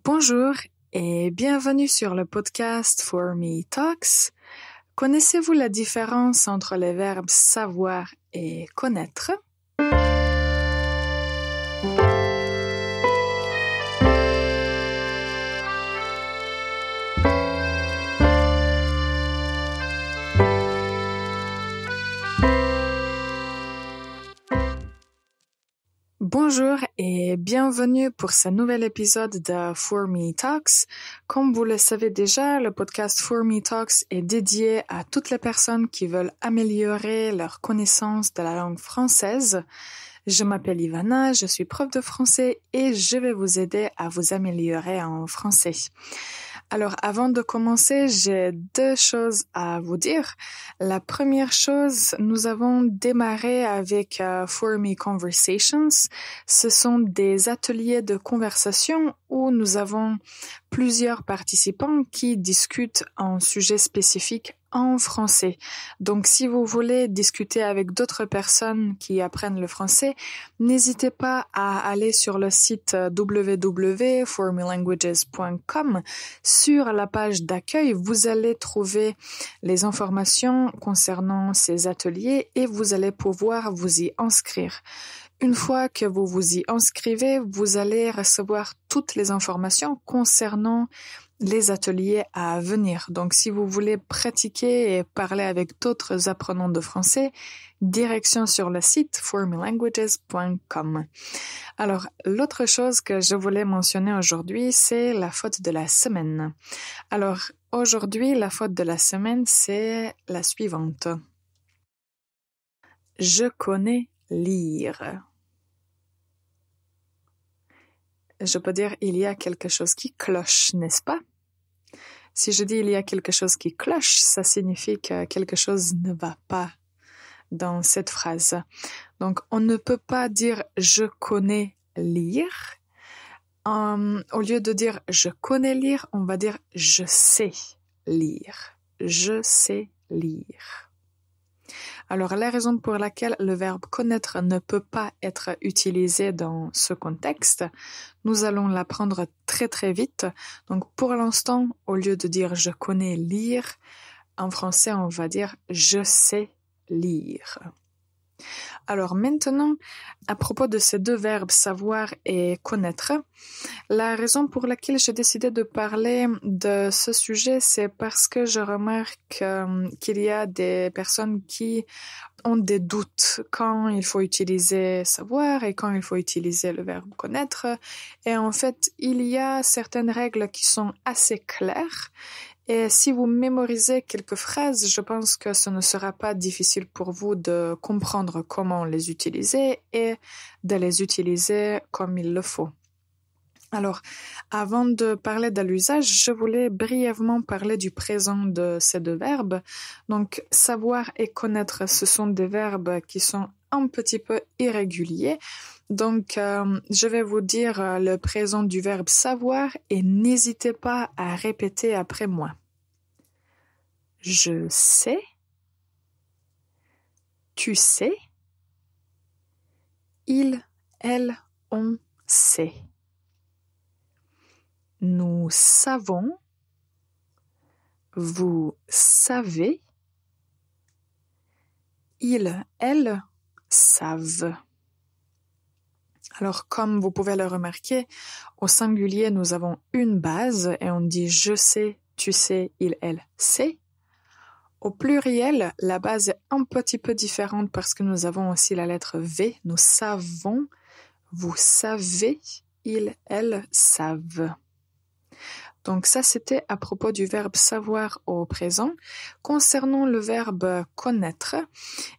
Bonjour et bienvenue sur le podcast For Me Talks. Connaissez-vous la différence entre les verbes savoir et connaître? Bonjour et bienvenue pour ce nouvel épisode de For Me Talks. Comme vous le savez déjà, le podcast For Me Talks est dédié à toutes les personnes qui veulent améliorer leur connaissance de la langue française. Je m'appelle Ivana, je suis prof de français et je vais vous aider à vous améliorer en français. Alors, avant de commencer, j'ai deux choses à vous dire. La première chose, nous avons démarré avec For Me Conversations. Ce sont des ateliers de conversation où nous avons plusieurs participants qui discutent un sujet spécifique en français. Donc, si vous voulez discuter avec d'autres personnes qui apprennent le français, n'hésitez pas à aller sur le site www.formelanguages.com. Sur la page d'accueil, vous allez trouver les informations concernant ces ateliers et vous allez pouvoir vous y inscrire. Une fois que vous vous y inscrivez, vous allez recevoir toutes les informations concernant les ateliers à venir. Donc, si vous voulez pratiquer et parler avec d'autres apprenants de français, direction sur le site formelanguages.com. Alors, l'autre chose que je voulais mentionner aujourd'hui, c'est la faute de la semaine. Alors, aujourd'hui, la faute de la semaine, c'est la suivante. Je connais lire. Je peux dire il y a quelque chose qui cloche, n'est-ce pas? Si je dis il y a quelque chose qui cloche, ça signifie que quelque chose ne va pas dans cette phrase. Donc, on ne peut pas dire je connais lire. Au lieu de dire je connais lire, on va dire je sais lire. Je sais lire. Alors, la raison pour laquelle le verbe connaître ne peut pas être utilisé dans ce contexte, nous allons l'apprendre très très vite. Donc, pour l'instant, au lieu de dire je connais lire, en français, on va dire je sais lire. Alors maintenant, à propos de ces deux verbes savoir et connaître, la raison pour laquelle j'ai décidé de parler de ce sujet, c'est parce que je remarque qu'il y a des personnes qui ont des doutes quand il faut utiliser savoir et quand il faut utiliser le verbe connaître. Et en fait, il y a certaines règles qui sont assez claires. Et si vous mémorisez quelques phrases, je pense que ce ne sera pas difficile pour vous de comprendre comment les utiliser et de les utiliser comme il le faut. Alors, avant de parler de l'usage, je voulais brièvement parler du présent de ces deux verbes. Donc, savoir et connaître, ce sont des verbes qui sont un petit peu irréguliers. Donc, je vais vous dire le présent du verbe savoir et n'hésitez pas à répéter après moi. Je sais. Tu sais. Il, elle, on sait. Nous savons. Vous savez. Ils, elles savent. Alors, comme vous pouvez le remarquer, au singulier, nous avons une base et on dit je sais, tu sais, il, elle sait. Au pluriel, la base est un petit peu différente parce que nous avons aussi la lettre V. Nous savons, vous savez, ils, elles savent. Donc ça, c'était à propos du verbe savoir au présent. Concernant le verbe connaître,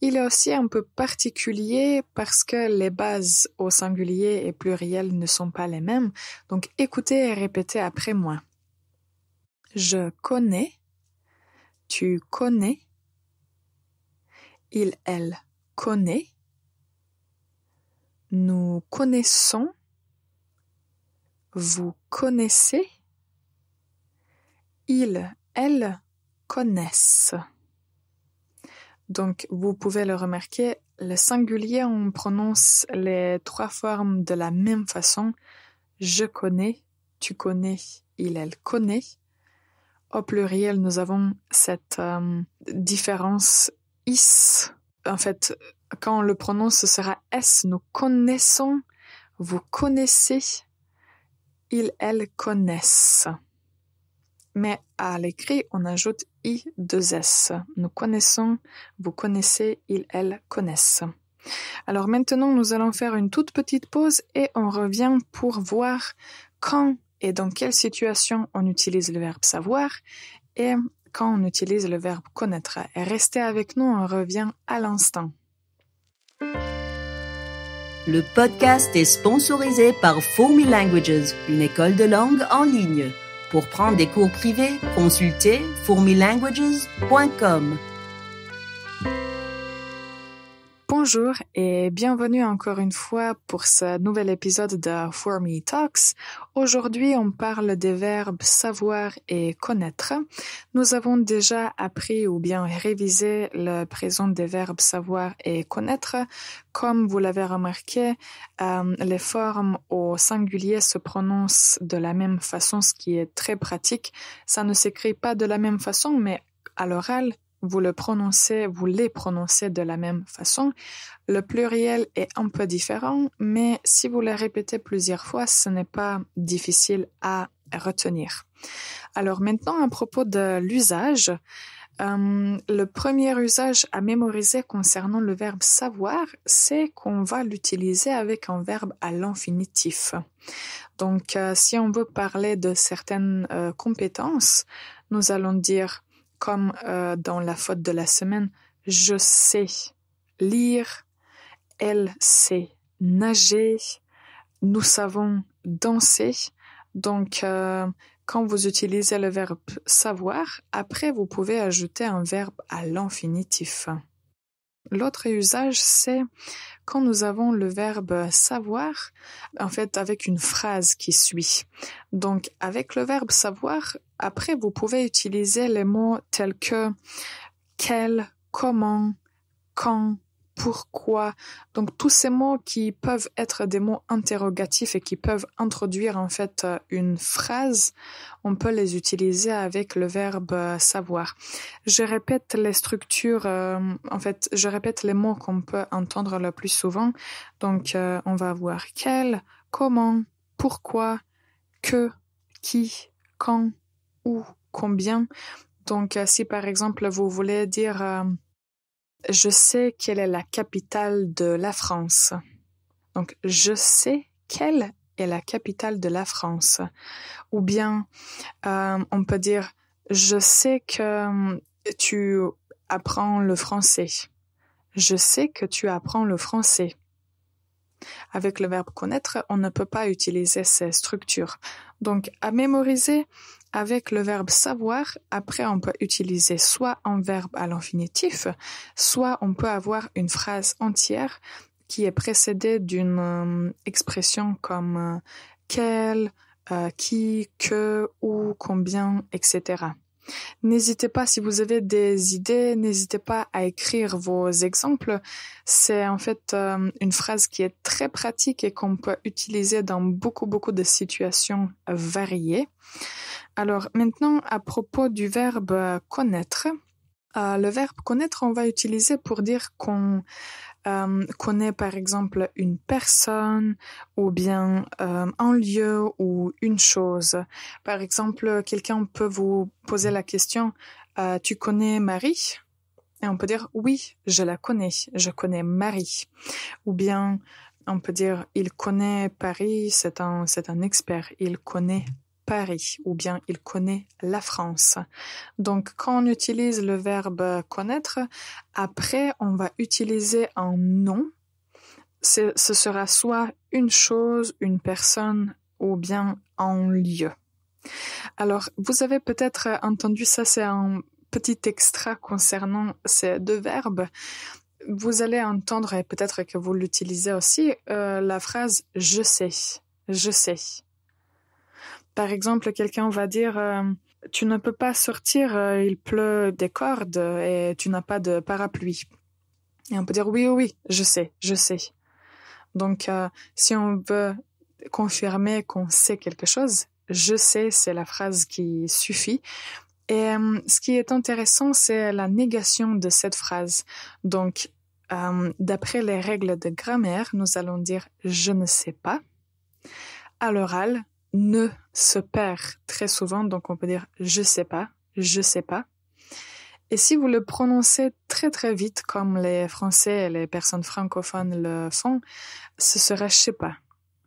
il est aussi un peu particulier parce que les bases au singulier et pluriel ne sont pas les mêmes. Donc écoutez et répétez après moi. Je connais. Tu connais. Il, elle connaît. Nous connaissons. Vous connaissez. Ils, elles connaissent. Donc, vous pouvez le remarquer, le singulier, on prononce les trois formes de la même façon. Je connais, tu connais, il, elle connaît. Au pluriel, nous avons cette différence is. En fait, quand on le prononce, ce sera s. Nous connaissons, vous connaissez, il, elle connaissent. Mais à l'écrit, on ajoute i, 2s. Nous connaissons, vous connaissez, il, elle connaissent. Alors maintenant, nous allons faire une toute petite pause et on revient pour voir quand et dans quelle situation on utilise le verbe savoir et quand on utilise le verbe connaître. Et restez avec nous, on revient à l'instant. Le podcast est sponsorisé par Fourmi Languages, une école de langue en ligne. Pour prendre des cours privés, consultez fourmilanguages.com. Bonjour et bienvenue encore une fois pour ce nouvel épisode de Fourmi Talks. Aujourd'hui, on parle des verbes savoir et connaître. Nous avons déjà appris ou bien révisé le présent des verbes savoir et connaître. Comme vous l'avez remarqué, les formes au singulier se prononcent de la même façon, ce qui est très pratique. Ça ne s'écrit pas de la même façon, mais à l'oral, vous les prononcez de la même façon. Le pluriel est un peu différent, mais si vous les répétez plusieurs fois, ce n'est pas difficile à retenir. Alors maintenant, à propos de l'usage, le premier usage à mémoriser concernant le verbe savoir, c'est qu'on va l'utiliser avec un verbe à l'infinitif. Donc, si on veut parler de certaines compétences, nous allons dire comme dans la faute de la semaine, je sais lire, elle sait nager, nous savons danser. Donc, quand vous utilisez le verbe savoir, après vous pouvez ajouter un verbe à l'infinitif. L'autre usage, c'est quand nous avons le verbe savoir, en fait, avec une phrase qui suit. Donc, avec le verbe savoir, après, vous pouvez utiliser les mots tels que quel, comment, quand, pourquoi. Donc, tous ces mots qui peuvent être des mots interrogatifs et qui peuvent introduire, en fait, une phrase, on peut les utiliser avec le verbe savoir. Je répète les structures, je répète les mots qu'on peut entendre le plus souvent. Donc, on va avoir quel, comment, pourquoi, que, qui, quand, où, combien. Donc, si par exemple, vous voulez dire je sais quelle est la capitale de la France. Donc, je sais quelle est la capitale de la France. Ou bien, on peut dire, je sais que tu apprends le français. Je sais que tu apprends le français. Avec le verbe connaître, on ne peut pas utiliser ces structures. Donc, à mémoriser, avec le verbe savoir, après on peut utiliser soit un verbe à l'infinitif, soit on peut avoir une phrase entière qui est précédée d'une expression comme quel, qui, que, où, combien, etc. N'hésitez pas, si vous avez des idées, n'hésitez pas à écrire vos exemples. C'est en fait une phrase qui est très pratique et qu'on peut utiliser dans beaucoup de situations variées. Alors maintenant, à propos du verbe connaître, le verbe connaître, on va utiliser pour dire qu'on connaît par exemple une personne ou bien un lieu ou une chose. Par exemple, quelqu'un peut vous poser la question « Tu connais Marie ?» Et on peut dire « Oui, je la connais, je connais Marie. » Ou bien on peut dire « Il connaît Paris, c'est un expert, il connaît Paris. » Ou bien « Il connaît la France. » Donc, quand on utilise le verbe connaître, après, on va utiliser un nom. Ce sera soit une chose, une personne, ou bien un lieu. Alors, vous avez peut-être entendu ça, c'est un petit extra concernant ces deux verbes. Vous allez entendre, et peut-être que vous l'utilisez aussi, la phrase « je sais »,« je sais ». Par exemple, quelqu'un va dire « Tu ne peux pas sortir, il pleut des cordes et tu n'as pas de parapluie. » Et on peut dire « Oui, je sais, je sais. » Donc, si on veut confirmer qu'on sait quelque chose, je sais, c'est la phrase qui suffit. Et ce qui est intéressant, c'est la négation de cette phrase. Donc, d'après les règles de grammaire, nous allons dire « je ne sais pas ». À l'oral, « ne » se perd très souvent, donc on peut dire « je sais pas »,« je sais pas ». Et si vous le prononcez très très vite, comme les Français et les personnes francophones le font, ce serait « je sais pas »,«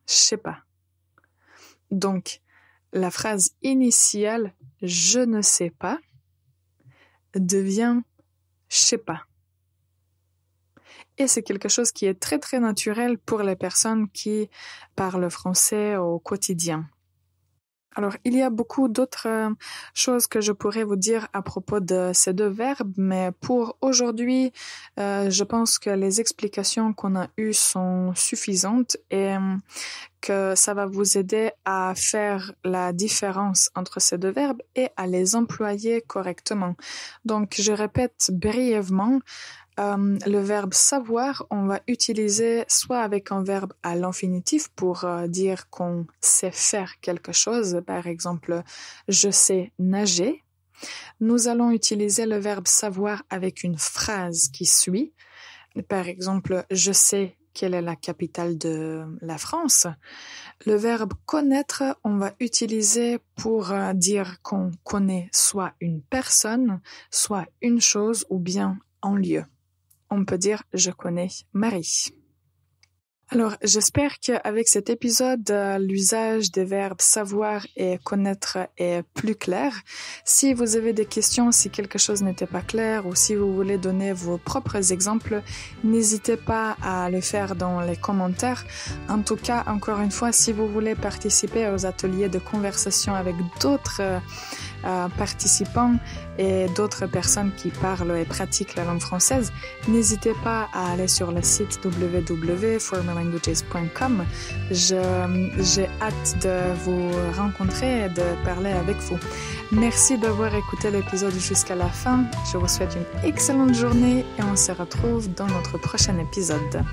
je sais pas ». Donc, la phrase initiale « je ne sais pas » devient « je sais pas ». Et c'est quelque chose qui est très très naturel pour les personnes qui parlent français au quotidien. Alors, il y a beaucoup d'autres choses que je pourrais vous dire à propos de ces deux verbes, mais pour aujourd'hui, je pense que les explications qu'on a eues sont suffisantes et que ça va vous aider à faire la différence entre ces deux verbes et à les employer correctement. Donc, je répète brièvement. Le verbe savoir, on va utiliser soit avec un verbe à l'infinitif pour dire qu'on sait faire quelque chose. Par exemple, je sais nager. Nous allons utiliser le verbe savoir avec une phrase qui suit. Par exemple, je sais quelle est la capitale de la France. Le verbe connaître, on va utiliser pour dire qu'on connaît soit une personne, soit une chose ou bien un lieu. On peut dire « je connais Marie ». Alors, j'espère qu'avec cet épisode, l'usage des verbes savoir et connaître est plus clair. Si vous avez des questions, si quelque chose n'était pas clair ou si vous voulez donner vos propres exemples, n'hésitez pas à le faire dans les commentaires. En tout cas, encore une fois, si vous voulez participer aux ateliers de conversation avec d'autres participants et d'autres personnes qui parlent et pratiquent la langue française, n'hésitez pas à aller sur le site www.formallanguages.com. J'ai hâte de vous rencontrer et de parler avec vous. Merci d'avoir écouté l'épisode jusqu'à la fin. Je vous souhaite une excellente journée et on se retrouve dans notre prochain épisode.